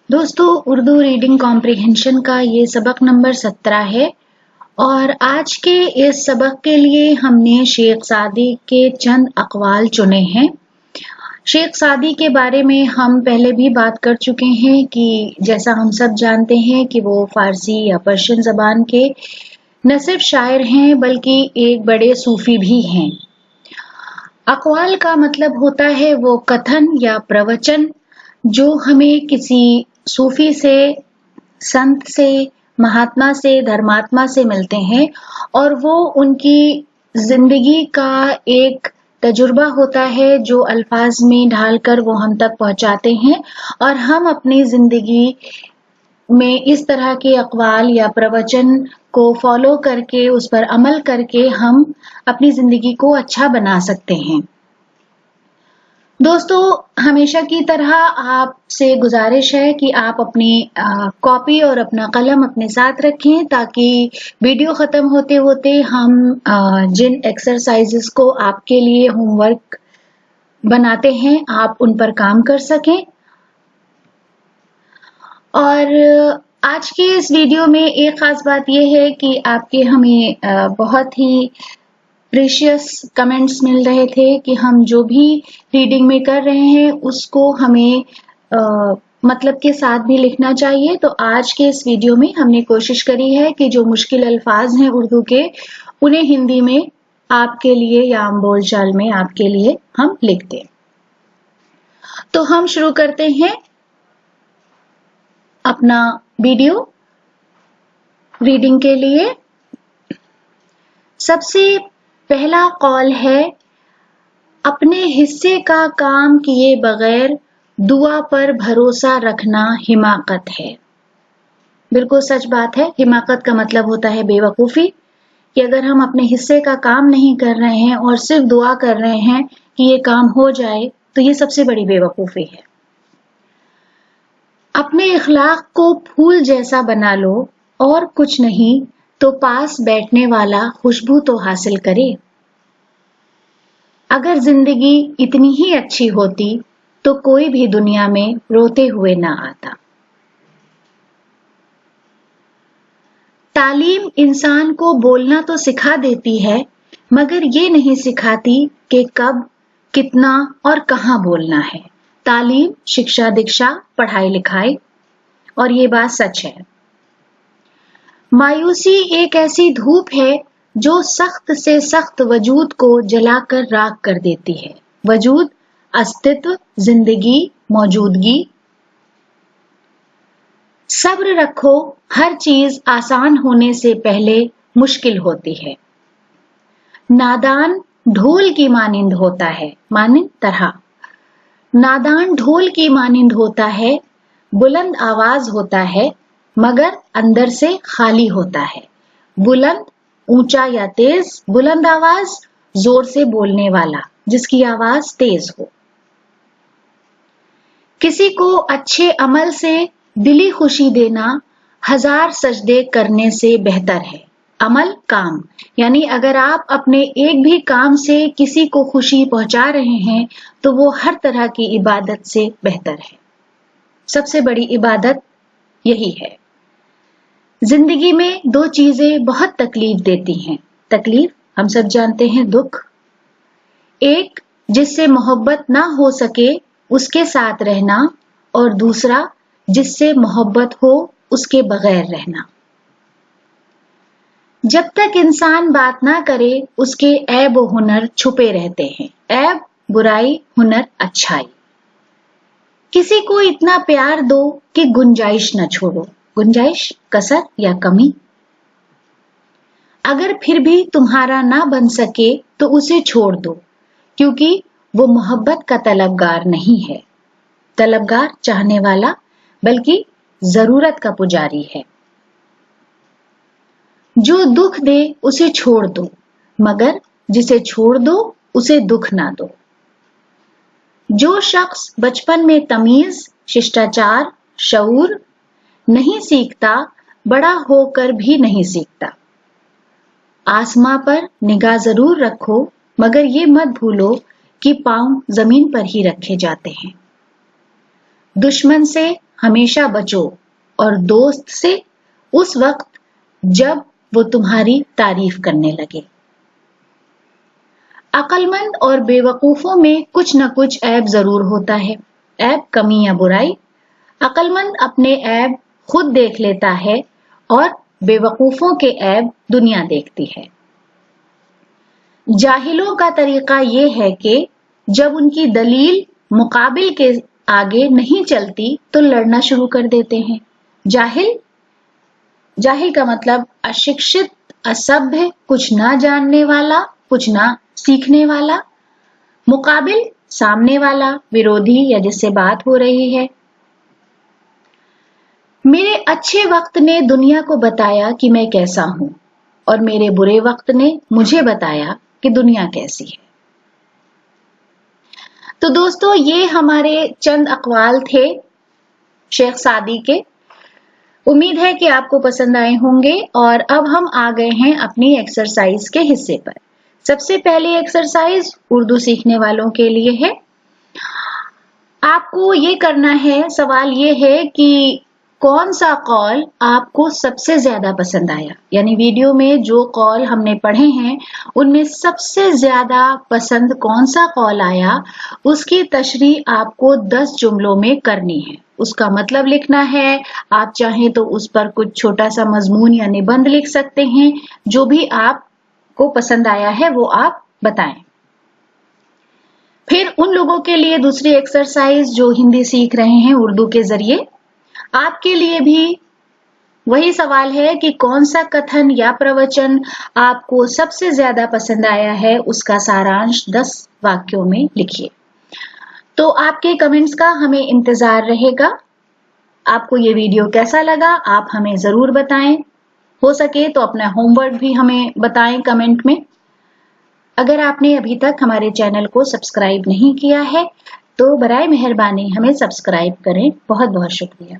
दोस्तों, Urdu reading comprehension का ये सबक नंबर 17 है और आज के इस सबक के लिए हमने शेख सादी के चंद अक़वाल चुने हैं। शेख सादी के बारे में हम पहले भी बात कर चुके हैं कि जैसा हम सब जानते हैं कि वो फारसी या पर्शियन ज़बान के न सिर्फ शायर हैं बल्कि एक बड़े सूफी भी हैं। अक़वाल का मतलब होता है वो कथन या प्रवचन जो हमें किसी सूफी से, संत से, महात्मा से, धर्मात्मा से मिलते हैं और वो उनकी जिंदगी का एक तजुर्बा होता है जो अल्फाज में ढालकर वो हम तक पहुंचाते हैं और हम अपनी जिंदगी में इस तरह के अक़वाल या प्रवचन को फॉलो करके, उस पर अमल करके हम अपनी जिंदगी को अच्छा बना सकते हैं। दोस्तों, हमेशा की तरह आपसे गुजारिश है कि आप अपनी कॉपी और अपना कलम अपने साथ रखें ताकि वीडियो ख़त्म होते होते हम जिन एक्सरसाइजेस को आपके लिए होमवर्क बनाते हैं आप उन पर काम कर सकें। और आज के इस वीडियो में एक ख़ास बात यह है कि आपके हमें बहुत ही प्रीशियस कमेंट्स मिल रहे थे कि हम जो भी रीडिंग में कर रहे हैं उसको हमें मतलब के साथ भी लिखना चाहिए। तो आज के इस वीडियो में हमने कोशिश करी है कि जो मुश्किल अल्फाज हैं उर्दू के उन्हें हिंदी में आपके लिए या आम बोलचाल में आपके लिए हम लिख दें। तो हम शुरू करते हैं अपना वीडियो रीडिंग के लिए। सबसे पहला कौल है, अपने हिस्से का काम किए बगैर दुआ पर भरोसा रखना हिमाकत है। बिल्कुल सच बात है। हिमाकत का मतलब होता है बेवकूफ़ी, कि अगर हम अपने हिस्से का काम नहीं कर रहे हैं और सिर्फ दुआ कर रहे हैं कि ये काम हो जाए तो ये सबसे बड़ी बेवकूफ़ी है। अपने इखलाक को फूल जैसा बना लो और कुछ नहीं तो पास बैठने वाला खुशबू तो हासिल करे। अगर जिंदगी इतनी ही अच्छी होती तो कोई भी दुनिया में रोते हुए ना आता। तालीम इंसान को बोलना तो सिखा देती है मगर ये नहीं सिखाती कि कब, कितना और कहाँ बोलना है। तालीम, शिक्षा दीक्षा, पढ़ाई लिखाई, और ये बात सच है। मायूसी एक ऐसी धूप है जो सख्त से सख्त वजूद को जलाकर राख कर देती है। वजूद, अस्तित्व, जिंदगी, मौजूदगी। सब्र रखो, हर चीज आसान होने से पहले मुश्किल होती है। नादान ढोल की मानिंद होता है, मानिंद तरह। नादान ढोल की मानिंद होता है, बुलंद आवाज होता है मगर अंदर से खाली होता है। बुलंद, ऊंचा या तेज। बुलंद आवाज, जोर से बोलने वाला जिसकी आवाज तेज हो। किसी को अच्छे अमल से दिली खुशी देना 1000 सजदे करने से बेहतर है। अमल, काम, यानी अगर आप अपने एक भी काम से किसी को खुशी पहुंचा रहे हैं तो वो हर तरह की इबादत से बेहतर है। सबसे बड़ी इबादत यही है। जिंदगी में दो चीजें बहुत तकलीफ देती हैं। तकलीफ हम सब जानते हैं, दुख। एक, जिससे मोहब्बत ना हो सके उसके साथ रहना, और दूसरा, जिससे मोहब्बत हो उसके बगैर रहना। जब तक इंसान बात ना करे उसके ऐब व हुनर छुपे रहते हैं। ऐब, बुराई, हुनर, अच्छाई। किसी को इतना प्यार दो कि गुंजाइश न छोड़ो। गुंजाइश, कसर या कमी। अगर फिर भी तुम्हारा ना बन सके तो उसे छोड़ दो, क्योंकि वो मोहब्बत का तलबगार नहीं है। तलबगार चाहने वाला, बल्कि जरूरत का पुजारी है। जो दुख दे उसे छोड़ दो, मगर जिसे छोड़ दो उसे दुख ना दो। जो शख्स बचपन में तमीज, शिष्टाचार, शऊर नहीं सीखता, बड़ा होकर भी नहीं सीखता। आसमां पर निगाह जरूर रखो, मगर ये मत भूलो कि पांव जमीन पर ही रखे जाते हैं। दुश्मन से हमेशा बचो और दोस्त से उस वक्त जब वो तुम्हारी तारीफ करने लगे। अक्लमंद और बेवकूफों में कुछ न कुछ ऐब जरूर होता है, ऐब कमी या बुराई। अक्लमंद अपने ऐब खुद देख लेता है और बेवकूफों के ऐब दुनिया देखती है। जाहिलों का तरीका ये है कि जब उनकी दलील मुकाबिल के आगे नहीं चलती तो लड़ना शुरू कर देते हैं। जाहिल का मतलब अशिक्षित, असभ्य, कुछ ना जानने वाला, कुछ ना सीखने वाला। मुकाबिल सामने वाला, विरोधी या जिससे बात हो रही है। मेरे अच्छे वक्त ने दुनिया को बताया कि मैं कैसा हूं और मेरे बुरे वक्त ने मुझे बताया कि दुनिया कैसी है। तो दोस्तों, ये हमारे चंद अक़वाल थे शेख सादी के। उम्मीद है कि आपको पसंद आए होंगे और अब हम आ गए हैं अपनी एक्सरसाइज के हिस्से पर। सबसे पहली एक्सरसाइज उर्दू सीखने वालों के लिए है। आपको ये करना है, सवाल ये है कि कौन सा कौल आपको सबसे ज्यादा पसंद आया, यानी वीडियो में जो कौल हमने पढ़े हैं उनमें सबसे ज्यादा पसंद कौन सा कौल आया, उसकी तशरीह आपको 10 जुमलों में करनी है। उसका मतलब लिखना है। आप चाहें तो उस पर कुछ छोटा सा मजमून या निबंध लिख सकते हैं। जो भी आपको पसंद आया है वो आप बताएं। फिर उन लोगों के लिए दूसरी एक्सरसाइज जो हिंदी सीख रहे हैं उर्दू के जरिए, आपके लिए भी वही सवाल है कि कौन सा कथन या प्रवचन आपको सबसे ज्यादा पसंद आया है, उसका सारांश 10 वाक्यों में लिखिए। तो आपके कमेंट्स का हमें इंतजार रहेगा। आपको ये वीडियो कैसा लगा आप हमें जरूर बताएं। हो सके तो अपना होमवर्क भी हमें बताएं कमेंट में। अगर आपने अभी तक हमारे चैनल को सब्सक्राइब नहीं किया है तो बराए मेहरबानी हमें सब्सक्राइब करें। बहुत बहुत शुक्रिया।